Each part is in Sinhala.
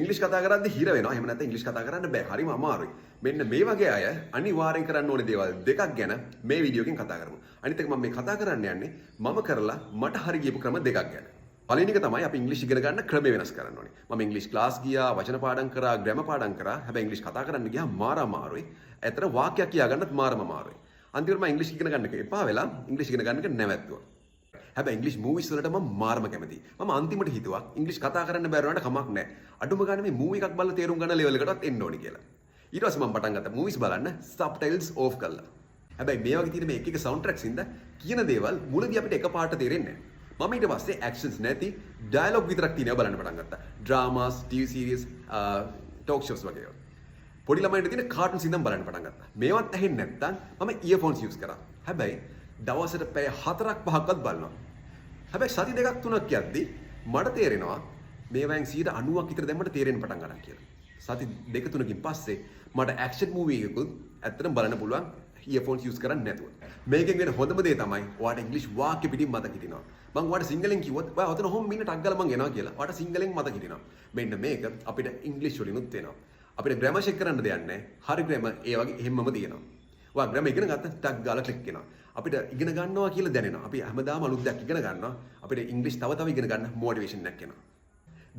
ඉංග්‍රීසි කතා කරද්දී හිර වෙනවා. එහෙම නැත්නම් ඉංග්‍රීසි කතා කරන්න බෑ. හරිම අමාරුයි. මෙන්න මේ වගේ අය අනිවාර්යෙන් කරන්න ඕනේ දේවල් දෙකක් ගැන මේ වීඩියෝ එකෙන් කතා කරමු. අනිත් එක මම මේ කතා කරන්න යන්නේ මම කරලා මට හරි ගියපු ක්‍රම දෙකක් ගැන. පළවෙනි එක තමයි අපි ඉංග්‍රීසි ඉගෙන ගන්න ක්‍රමය වෙනස් කරන්න ඕනේ. මම ඉංග්‍රීසි ක්ලාස් ගියා, වචන පාඩම් කරා, ග්‍රැමර් පාඩම් කරා. හැබැයි ඉංග්‍රීසි කතා කරන්න ගියාම මාර අමාරුයි. ඇත්තට වාක්‍යයක් කියා ගන්නත් මාරම අමාරුයි. අන්තිමට මම ඉංග්‍රීසි ඉගෙන ගන්න එක එපා වෙලා ඉංග්‍රීසි ඉගෙන ගන්න එක නැවැත්තුවා. හැබැයි ඉංග්‍රීසි මූවිස් වලට මම මාරම කැමතියි. මම අන්තිමට හිතුවා ඉංග්‍රීසි කතා කරන්න බැරි වුණාට කමක් නැහැ. අඩුම ගානේ මේ මූවි එකක් බලලා තේරුම් ගන්න ලෙවල් එකටවත් එන්න ඕනි කියලා. ඊට පස්සේ මම පටන් ගත්තා මූවිස් බලන්න සබ්ටයිටල්ස් ඕෆ් කරලා. හැබැයි මේ වගේ තියෙන මේ එක එක සවුන්ඩ් ට්‍රැක්ස් ඉඳ කියන දේවල් මුලදී අපිට එකපාරට තේරෙන්නේ නැහැ. මම ඊට පස්සේ ඇක්ෂන්ස් නැති ඩයලොග් විතරක් තියෙනවා බලන්න පටන් ගත්තා. Dramas, TV series, talk shows වගේ ඒවා. පොඩි ළමයින්ට තියෙන කාටුන්ස් ඉඳන් බලන්න පටන් ගත්තා. මේවත් ඇහෙන්නේ නැත්නම් මම ඉයර්ෆෝන්ස් යූස් කරා. හැබැයි දවසට පැය 4ක් 5ක්වත් බලනවා. හැබැයි සති දෙකක් තුනක් යද්දි මට තේරෙනවා මේවෙන් 90ක් විතර දැම්මට තේරෙන්න පටන් ගන්නවා කියලා. සති දෙක තුනකින් පස්සේ මට ඇක්ෂන් මූවි එකකුත් ඇත්තටම බලන්න පුළුවන් ඉයර්ෆෝන්ස් යූස් කරන්නේ නැතුව. මේකෙන් වෙන හොඳම දේ තමයි ඔයාලට ඉංග්‍රීසි වාක්‍ය පිටින් මතක හිටිනවා. මම ඔයාලට සිංහලෙන් කිව්වොත් ඔයා ඔතන හොම් මින්න ටක් ගාලා මං එනවා කියලා. ඔයාලට සිංහලෙන් මතක හිටිනවා. මෙන්න මේක අපිට ඉංග්‍රීසි වලිනුත් වෙනවා. අපිට ග්‍රැමර් චෙක් කරන්න දෙයක් නැහැ. හරි ග්‍රැමර් ඒ වගේ එහෙම්මම තියෙනවා. ඔයා ග්‍රැමර් ඉගෙන ගත්ත ටක් ගාලා ක්ලික් වෙනවා. අපිට ඉගෙන ගන්නවා කියලා දැනෙනවා. අපි හැමදාම අලුත් දෙයක් ඉගෙන ගන්නවා. අපිට ඉංග්‍රීසි තව තව ඉගෙන ගන්න මොටිවේෂන් එකක් එනවා.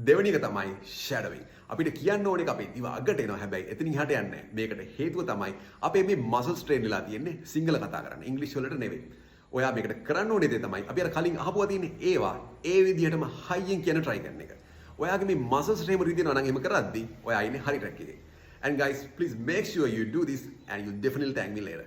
දෙවෙනි එක තමයි ෂැඩෝවිං. අපිට කියන්න ඕනේ අපේ දිව අගට එනවා. හැබැයි එතනින් හට යන්නේ නැහැ. මේකට හේතුව තමයි අපේ මේ මසල්ස් ට්‍රේන් වෙලා තියෙන්නේ සිංහල කතා කරන්න. ඉංග්‍රීසි වලට නෙවෙයි. ඔයා මේකට කරන්න ඕනේ දේ තමයි අපි අර කලින් අහපුවා තියෙන්නේ ඒවා ඒ විදිහටම හයියෙන් කියන try කරන එක. ඔයාගේ මේ මසල්ස් ට්‍රේන් රිදෙනවා නම් එහෙම කරද්දි ඔයා ඉන්නේ හරි ට්‍රැක් එකේ. And guys, please make sure you do this and you'll definitely thank me later.